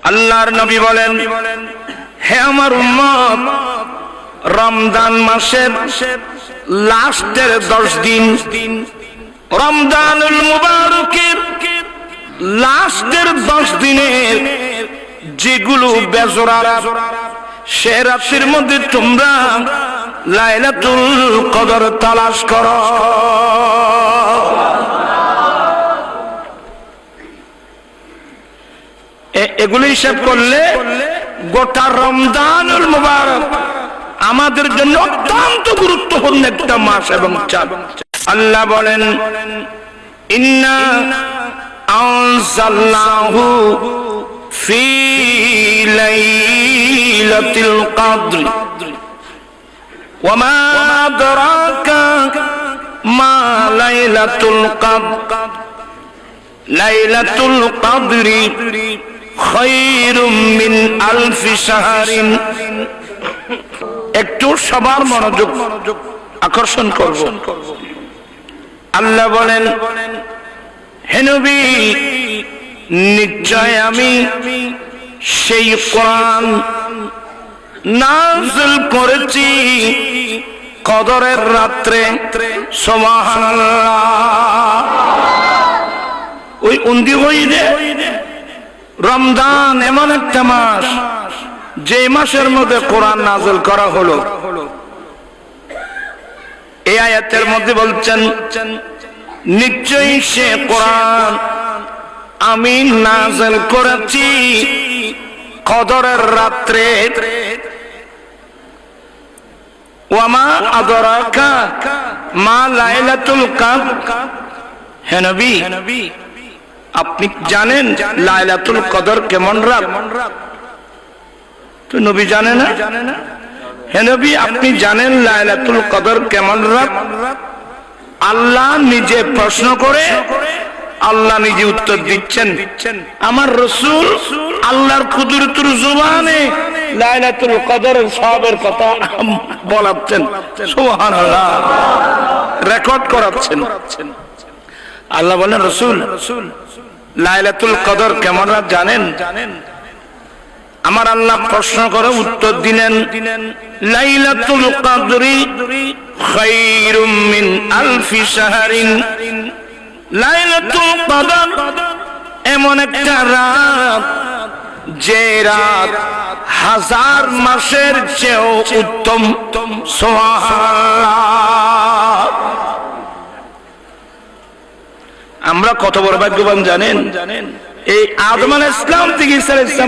আল্লাহর নবী বলেন, হে আমার উম্মত, রমজান মাসের লাস্টের 10 দিন, রমজানুল মুবারকের লাস্টের 10 দিনের যেগুলো বেজোড়া, সে রাতের মধ্যে তোমরা লাইলাতুল কদর তালাশ করো। এগুলো হিসাব করলে গোটা রমজানুল মুবারক আমাদের জন্য অত্যন্ত গুরুত্বপূর্ণ একটা মাস এবং চাঁদ। আল্লাহ বলেন, ইন্না আনজালনাহু ফি লাইলাতিল কদর ওয়া মা আদরাকা মা লাইলাতুল কদর লাইলাতুল কদরি খায়রুম মিন আলফি শাহরিন। একটু সবার মনোযোগ আকর্ষণ করব। আল্লাহ বলেন, হে নবী, নিশ্চয় আমি সেই কোরআন নাযিল করেছি কদরের রাত্রে। সুবহানাল্লাহ। ওই উন্দি হইলে রমজান এমন একটা মাস, যে মাসের মধ্যে কোরআন নাযিল করা হলো। এই আয়াতের মধ্যে বলছেন, নিশ্চয়ই সে কোরআন আমি নাযিল করেছি কদরের রাত্রে। ওয়া মা আদরাকা মা লাইলাতুল কদর। হে নবী, আপনি জানেন লাইলাতুল কদর কেমন রাত? তো নবী জানে না? হে নবী, আপনি জানেন লাইলাতুল কদর কেমন রাত? আল্লাহ নিজে প্রশ্ন করে আল্লাহ নিজে উত্তর দিচ্ছেন। আমার রাসূল আল্লাহর কুদরতুর জবানে লাইলাতুল কদরের সওয়াবের কথা বলাচ্ছেন। সুবহানাল্লাহ। রেকর্ড করাচ্ছেন। আল্লাহ বলেন, রাসূল লাইলাতুল কদর কেমন রাত জানেন? আমার আল্লাহ প্রশ্ন করে উত্তর দিলেন, লাইলাতুল কদরি খায়রুম মিন আলফি শাহরিন। লাইলাতুল কদর এমন একটা রাত, যে রাত 1000 মাসের চেয়েও উত্তম। সুবহানাল্লাহ। আমরা কত বড় ভাগ্যবান জানেন? এই আদম আলাইহিস সালাম থেকে ঈসা আলাইহিস সালাম